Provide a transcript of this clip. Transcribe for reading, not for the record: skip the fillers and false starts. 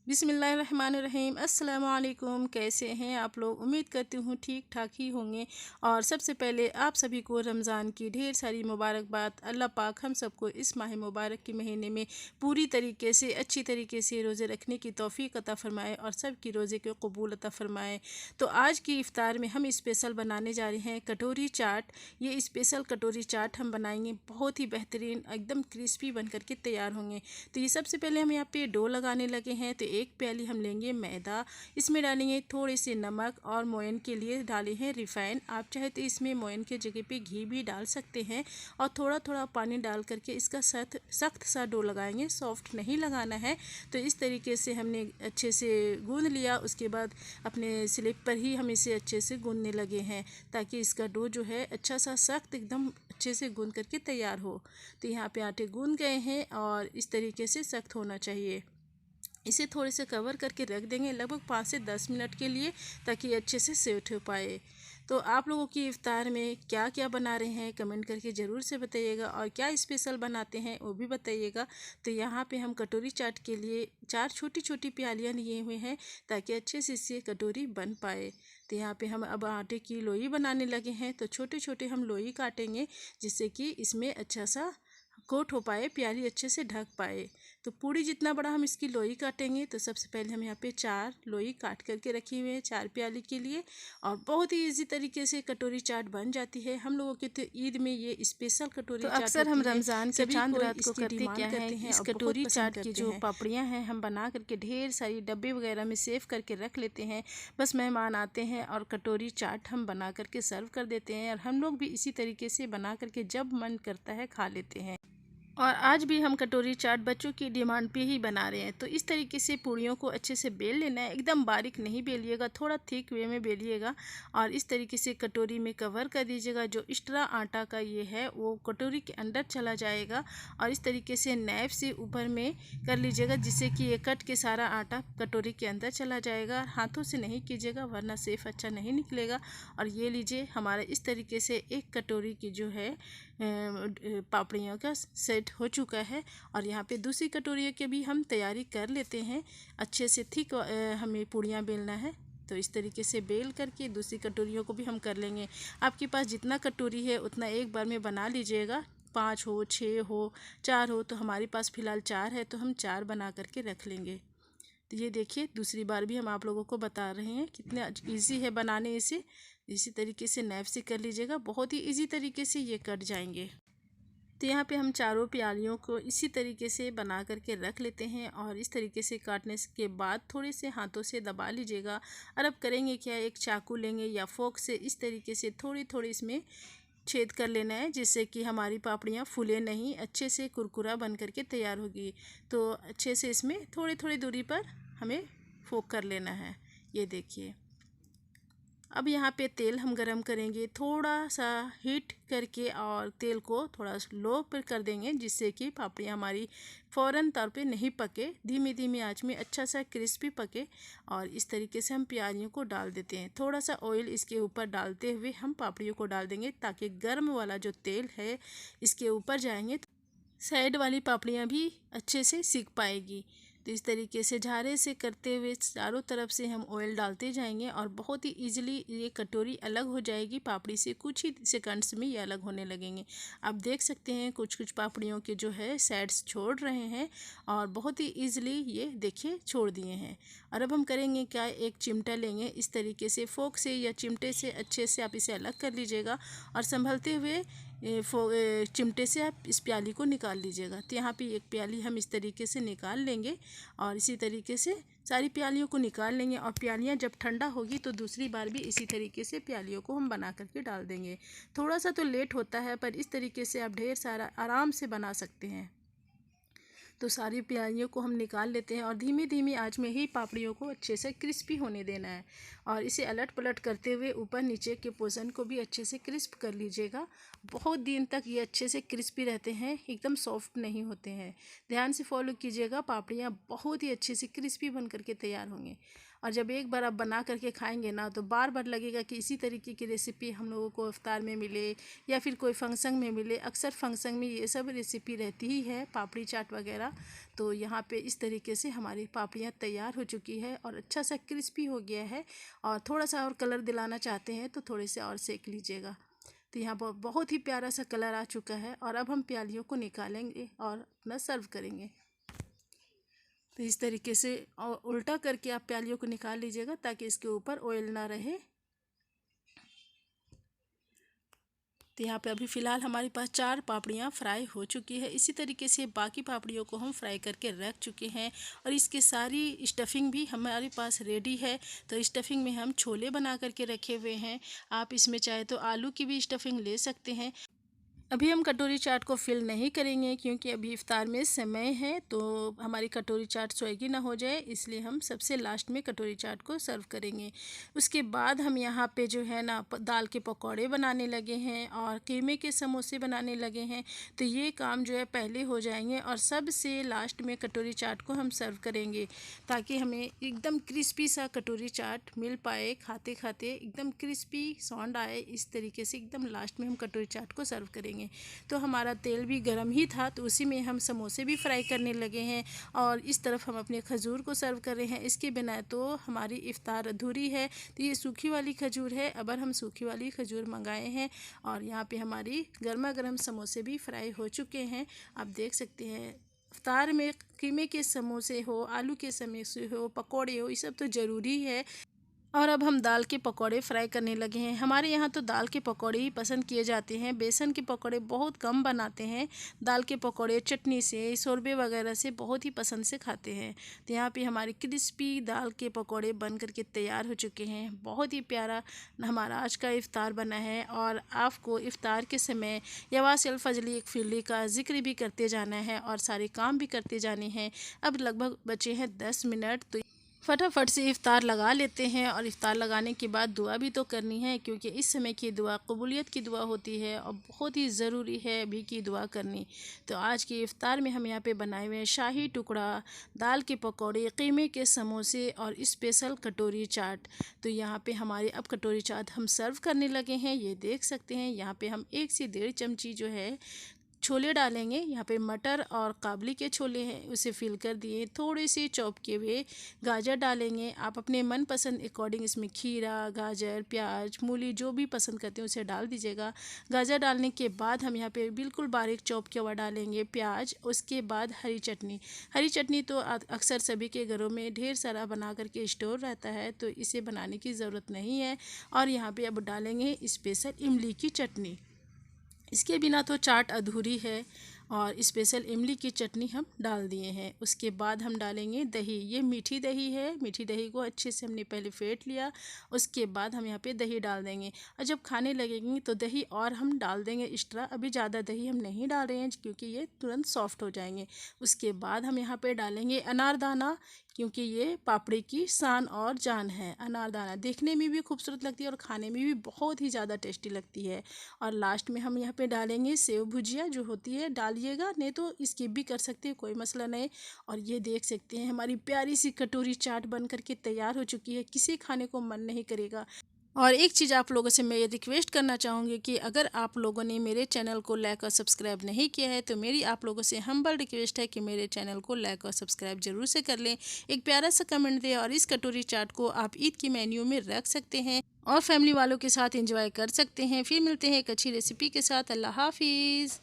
बिस्मिल्लाहिर्रहमानिर्रहीम। अस्सलाम वालेकुम। कैसे हैं आप लोग? उम्मीद करती हूँ ठीक ठाक ही होंगे। और सबसे पहले आप सभी को रमज़ान की ढेर सारी मुबारकबाद। अल्लाह पाक हम सबको इस माह मुबारक के महीने में पूरी तरीके से अच्छी तरीके से रोज़े रखने की तौफ़ीक अता फ़रमाए और सब की रोज़े को कबूल अता फ़रमाए। तो आज की इफ़्तार में हम स्पेशल बनाने जा रहे हैं कटोरी चाट। ये स्पेशल कटोरी चाट हम बनाएंगे, बहुत ही बेहतरीन एकदम क्रिस्पी बन करके तैयार होंगे। तो ये सबसे पहले हम यहाँ पे डो लगाने लगे हैं। तो एक प्याली हम लेंगे मैदा, इसमें डालेंगे थोड़े से नमक और मोयन के लिए डाले हैं रिफ़ाइन। आप चाहे तो इसमें मोयन के जगह पे घी भी डाल सकते हैं। और थोड़ा थोड़ा पानी डाल करके इसका सख्त सा डो लगाएंगे, सॉफ्ट नहीं लगाना है। तो इस तरीके से हमने अच्छे से गूंद लिया। उसके बाद अपने स्लिप पर ही हम इसे अच्छे से गूंदने लगे हैं ताकि इसका डो जो है अच्छा सा सख्त एकदम अच्छे से गूंद करके तैयार हो। तो यहाँ पे आटे गूंद गए हैं और इस तरीके से सख्त होना चाहिए। इसे थोड़े से कवर करके रख देंगे लगभग 5 से 10 मिनट के लिए ताकि अच्छे से सेट हो पाए। तो आप लोगों की इफ़्तार में क्या क्या बना रहे हैं कमेंट करके ज़रूर से बताइएगा, और क्या स्पेशल बनाते हैं वो भी बताइएगा। तो यहाँ पे हम कटोरी चाट के लिए 4 छोटी छोटी प्यालियाँ लिए हुए हैं ताकि अच्छे से इससे कटोरी बन पाए। तो यहाँ पे हम अब आटे की लोई बनाने लगे हैं। तो छोटे छोटे हम लोई काटेंगे जिससे कि इसमें अच्छा सा कोट हो पाए, प्याली अच्छे से ढक पाए। तो पूड़ी जितना बड़ा हम इसकी लोई काटेंगे। तो सबसे पहले हम यहाँ पे 4 लोई काट करके रखे हुए हैं 4 प्याली के लिए। और बहुत ही इजी तरीके से कटोरी चाट बन जाती है। हम लोगों के तो ईद में ये स्पेशल कटोरी चाट अक्सर हम होती है। रमज़ान के सभी चांद कोई रात को इसकी करते डिमांड क्या है, करते हैं इस और बहुत कटोरी पसंद चाट की करते जो हैं। पापड़ियाँ हैं हम बना करके ढेर सारी डब्बे वगैरह में सेव करके रख लेते हैं। बस मेहमान आते हैं और कटोरी चाट हम बना करके सर्व कर देते हैं। और हम लोग भी इसी तरीके से बना करके जब मन करता है खा लेते हैं। और आज भी हम कटोरी चाट बच्चों की डिमांड पे ही बना रहे हैं। तो इस तरीके से पूड़ियों को अच्छे से बेल लेना है, एकदम बारीक नहीं बेलिएगा, थोड़ा थिक वे में बेलिएगा। और इस तरीके से कटोरी में कवर कर दीजिएगा। जो एक्स्ट्रा आटा का ये है वो कटोरी के अंदर चला जाएगा। और इस तरीके से नाइफ से ऊपर में कर लीजिएगा जिससे कि ये कट के सारा आटा कटोरी के अंदर चला जाएगा। हाथों से नहीं कीजिएगा वरना सेफ अच्छा नहीं निकलेगा। और ये लीजिए हमारा इस तरीके से एक कटोरी की जो है पापड़ियों का सेट हो चुका है। और यहाँ पे दूसरी कटोरी की भी हम तैयारी कर लेते हैं। अच्छे से थिक हमें पूड़ियाँ बेलना है। तो इस तरीके से बेल करके दूसरी कटोरियों को भी हम कर लेंगे। आपके पास जितना कटोरी है उतना एक बार में बना लीजिएगा। 5 हो, 6 हो, 4 हो। तो हमारे पास फ़िलहाल 4 है तो हम 4 बना करके रख लेंगे। तो ये देखिए दूसरी बार भी हम आप लोगों को बता रहे हैं कितना इजी है बनाने इसे। इसी तरीके से नाइफ से कर लीजिएगा, बहुत ही इजी तरीके से ये कट जाएंगे। तो यहाँ पे हम चारों प्यालियों को इसी तरीके से बना करके रख लेते हैं। और इस तरीके से काटने के बाद थोड़े से हाथों से दबा लीजिएगा। और अब करेंगे क्या, एक चाकू लेंगे या फोक से इस तरीके से थोड़ी थोड़ी इसमें छेद कर लेना है जिससे कि हमारी पापड़ियाँ फूले नहीं, अच्छे से कुरकुरा बन करके तैयार होगी। तो अच्छे से इसमें थोड़ी थोड़ी दूरी पर हमें फोक कर लेना है। ये देखिए अब यहाँ पे तेल हम गरम करेंगे थोड़ा सा हीट करके, और तेल को थोड़ा लो पर कर देंगे जिससे कि पापड़ियाँ हमारी फ़ौरन तौर पे नहीं पके, धीमी धीमी आंच में अच्छा सा क्रिस्पी पके। और इस तरीके से हम प्याज़ियों को डाल देते हैं। थोड़ा सा ऑयल इसके ऊपर डालते हुए हम पापड़ियों को डाल देंगे ताकि गर्म वाला जो तेल है इसके ऊपर जाएंगे तो साइड वाली पापड़ियाँ भी अच्छे से सिक पाएगी। तो इस तरीके से झारे से करते हुए चारों तरफ से हम ऑयल डालते जाएंगे और बहुत ही इजीली ये कटोरी अलग हो जाएगी पापड़ी से। कुछ ही सेकंड्स में ये अलग होने लगेंगे। आप देख सकते हैं कुछ कुछ पापड़ियों के जो है साइड्स छोड़ रहे हैं और बहुत ही ईजिली ये देखिए छोड़ दिए हैं। और अब हम करेंगे क्या, एक चिमटा लेंगे इस तरीके से फोक से या चिमटे से अच्छे से आप इसे अलग कर लीजिएगा। और संभलते हुए चिमटे से आप इस प्याली को निकाल लीजिएगा। तो यहाँ पे एक प्याली हम इस तरीके से निकाल लेंगे और इसी तरीके से सारी प्यालियों को निकाल लेंगे। और प्यालियाँ जब ठंडा होगी तो दूसरी बार भी इसी तरीके से प्यालियों को हम बना करके डाल देंगे। थोड़ा सा तो लेट होता है पर इस तरीके से आप ढेर सारा आराम से बना सकते हैं। तो सारी प्यालियों को हम निकाल लेते हैं और धीमी धीमी आंच में ही पापड़ियों को अच्छे से क्रिस्पी होने देना है। और इसे अलट पलट करते हुए ऊपर नीचे के पोर्शन को भी अच्छे से क्रिस्प कर लीजिएगा। बहुत दिन तक ये अच्छे से क्रिस्पी रहते हैं, एकदम सॉफ्ट नहीं होते हैं। ध्यान से फॉलो कीजिएगा, पापड़ियाँ बहुत ही अच्छे से क्रिस्पी बन करके तैयार होंगे। और जब एक बार आप बना करके खाएंगे ना तो बार बार लगेगा कि इसी तरीके की रेसिपी हम लोगों को इफ्तार में मिले या फिर कोई फंक्शन में मिले। अक्सर फंक्शन में ये सब रेसिपी रहती ही है, पापड़ी चाट वगैरह। तो यहाँ पे इस तरीके से हमारी पापड़ियाँ तैयार हो चुकी है और अच्छा सा क्रिस्पी हो गया है। और थोड़ा सा और कलर दिलाना चाहते हैं तो थोड़े से और सेक लीजिएगा। तो यहाँ पर बहुत ही प्यारा सा कलर आ चुका है और अब हम प्यालियों को निकालेंगे और अपना सर्व करेंगे। तो इस तरीके से उल्टा करके आप प्यालियों को निकाल लीजिएगा ताकि इसके ऊपर ऑयल ना रहे। तो यहाँ पे अभी फ़िलहाल हमारे पास 4 पापड़ियाँ फ्राई हो चुकी है। इसी तरीके से बाकी पापड़ियों को हम फ्राई करके रख चुके हैं और इसके सारी स्टफिंग भी हमारे पास रेडी है। तो स्टफिंग में हम छोले बना करके रखे हुए हैं। आप इसमें चाहे तो आलू की भी स्टफिंग ले सकते हैं। अभी हम कटोरी चाट को फिल नहीं करेंगे क्योंकि अभी इफ्तार में समय है, तो हमारी कटोरी चाट स्वैगी ना हो जाए, इसलिए हम सबसे लास्ट में कटोरी चाट को सर्व करेंगे। उसके बाद हम यहाँ पे जो है ना दाल के पकौड़े बनाने लगे हैं और कीमे के समोसे बनाने लगे हैं। तो ये काम जो है पहले हो जाएंगे और सबसे लास्ट में कटोरी चाट को हम सर्व करेंगे ताकि हमें एकदम क्रिस्पी सा कटोरी चाट मिल पाए। खाते खाते एकदम क्रिस्पी साउंड आए, इस तरीके से एकदम लास्ट में हम कटोरी चाट को सर्व करेंगे। तो हमारा तेल भी गर्म ही था, तो उसी में हम समोसे भी फ्राई करने लगे हैं और इस तरफ हम अपने खजूर को सर्व कर रहे हैं। इसके बिना तो हमारी इफ्तार अधूरी है। तो ये सूखी वाली खजूर है, अब हम सूखी वाली खजूर मंगाए हैं और यहाँ पे हमारी गर्मा गर्म समोसे भी फ्राई हो चुके हैं। आप देख सकते हैं इफ्तार में कीमे के समोसे हो, आलू के समोसे हो, पकौड़े हो, ये सब तो ज़रूरी है। और अब हम दाल के पकौड़े फ्राई करने लगे हैं। हमारे यहाँ तो दाल के पकौड़े ही पसंद किए जाते हैं, बेसन के पकौड़े बहुत कम बनाते हैं। दाल के पकौड़े चटनी से, शोरबे वगैरह से बहुत ही पसंद से खाते हैं। तो यहाँ पे हमारे क्रिस्पी दाल के पकौड़े बन करके तैयार हो चुके हैं। बहुत ही प्यारा हमारा आज का इफ़्तार बना है और आपको इफ़्तार के समय यवासिल फजली एक फिरली का जिक्र भी करते जाना है और सारे काम भी करते जाने हैं। अब लगभग बचे हैं 10 मिनट, तो फटाफट से इफ़्तार लगा लेते हैं। और इफ़्तार लगाने के बाद दुआ भी तो करनी है क्योंकि इस समय की दुआ कबूलियत की दुआ होती है और बहुत ही ज़रूरी है अभी की दुआ करनी। तो आज की इफ़्तार में हम यहाँ पे बनाए हुए हैं शाही टुकड़ा, दाल के पकौड़े, कीमे के समोसे और स्पेशल कटोरी चाट। तो यहाँ पे हमारी अब कटोरी चाट हम सर्व करने लगे हैं। ये देख सकते हैं यहाँ पे हम 1 से 1.5 चमची जो है छोले डालेंगे। यहाँ पे मटर और काबली के छोले हैं, उसे फिल कर दिए। थोड़े से चॉप किए हुए गाजर डालेंगे। आप अपने मनपसंद अकॉर्डिंग इसमें खीरा, गाजर, प्याज, मूली जो भी पसंद करते हैं उसे डाल दीजिएगा। गाजर डालने के बाद हम यहाँ पे बिल्कुल बारीक चॉप किया हुआ डालेंगे प्याज। उसके बाद हरी चटनी। हरी चटनी तो अक्सर सभी के घरों में ढेर सारा बना करके स्टोर रहता है, तो इसे बनाने की ज़रूरत नहीं है। और यहाँ पे अब डालेंगे स्पेशल इमली की चटनी। इसके बिना तो चाट अधूरी है और स्पेशल इमली की चटनी हम डाल दिए हैं। उसके बाद हम डालेंगे दही। ये मीठी दही है, मीठी दही को अच्छे से हमने पहले फेंट लिया। उसके बाद हम यहाँ पे दही डाल देंगे और जब खाने लगेंगे तो दही और हम डाल देंगे एक्स्ट्रा। अभी ज़्यादा दही हम नहीं डाल रहे हैं क्योंकि ये तुरंत सॉफ्ट हो जाएंगे। उसके बाद हम यहाँ पे डालेंगे अनारदाना, क्योंकि ये पापड़ी की शान और जान है। अनारदाना देखने में भी खूबसूरत लगती है और खाने में भी बहुत ही ज़्यादा टेस्टी लगती है। और लास्ट में हम यहाँ पे डालेंगे सेव भुजिया जो होती है, डालिएगा, नहीं तो स्किप भी कर सकते हैं, कोई मसला नहीं। और ये देख सकते हैं हमारी प्यारी सी कटोरी चाट बन करके तैयार हो चुकी है, किसी खाने को मन नहीं करेगा। और एक चीज़ आप लोगों से मैं ये रिक्वेस्ट करना चाहूँगी कि अगर आप लोगों ने मेरे चैनल को लाइक और सब्सक्राइब नहीं किया है तो मेरी आप लोगों से हम्बल रिक्वेस्ट है कि मेरे चैनल को लाइक और सब्सक्राइब जरूर से कर लें, एक प्यारा सा कमेंट दें। और इस कटोरी चाट को आप ईद की मेन्यू में रख सकते हैं और फैमिली वालों के साथ एंजॉय कर सकते हैं। फिर मिलते हैं एक अच्छी रेसिपी के साथ। अल्लाह हाफिज़।